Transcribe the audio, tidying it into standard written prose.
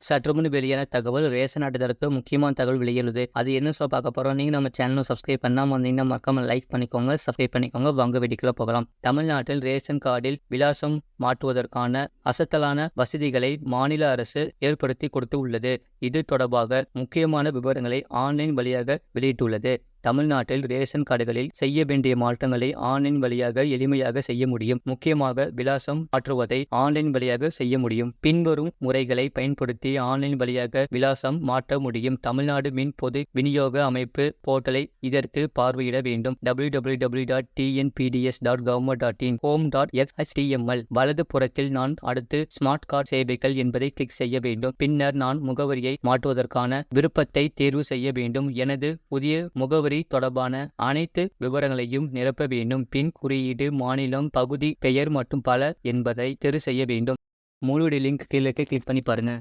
சற்று முன் வெளியான தகவல் ரேஷன் அட்டைதாரருக்கு முக்கியமான தகவல் வெளியுள்ளது. அது என்ன சொல்ல பார்க்க போறோம். நீங்க நம்ம சேனலும் சப்ஸ்கிரைப் பண்ணாம வந்தீங்கன்னா மறக்காம லைக் பண்ணிக்கோங்க, சப்ஸ்கிரைப் பண்ணிக்கோங்க. வாங்க வீடியோக்குள்ள போகலாம். தமிழ்நாட்டில் ரேஷன் கார்டில் விலாசம் மாற்றுவதற்கான அசத்தலான வசதிகளை மாநில அரசு ஏற்படுத்தி கொடுத்து உள்ளது. இது தொடர்பாக முக்கியமான விவரங்களை ஆன்லைன் வழியாக வெளியிட்டுள்ளது. தமிழ்நாட்டில் ரேஷன் கார்டுகளில் செய்ய வேண்டிய மாற்றங்களை ஆன்லைன் வழியாக எளிமையாக செய்ய முடியும். முக்கியமாக விலாசம் மாற்றுவதை ஆன்லைன் வழியாக செய்ய முடியும். பின்வரும் முறைகளை பயன்படுத்தி ஆன்லைன் வழியாக விலாசம் மாற்ற முடியும். தமிழ்நாடு மின் பொது விநியோக அமைப்பு போர்ட்டலை இதற்கு பார்வையிட வேண்டும். www.tnpds.government.in home.xhtml வலது புறத்தில் நான் அடுத்து ஸ்மார்ட் கார்டு சேவைகள் என்பதை கிளிக் செய்ய வேண்டும். பின்னர் நான் முகவரியை மாற்றுவதற்கான விருப்பத்தை தேர்வு செய்ய வேண்டும். எனது புதிய முகவரி தொடர்பான அனைத்து விவரங்களையும் நிரப்ப வேண்டும். பின் குறியீடு, மாநிலம், பகுதி பெயர் மற்றும் பல என்பதை தேர்வு செய்ய வேண்டும். முழு லிங்க் கீழே கிளிக் பண்ணி பாருங்க.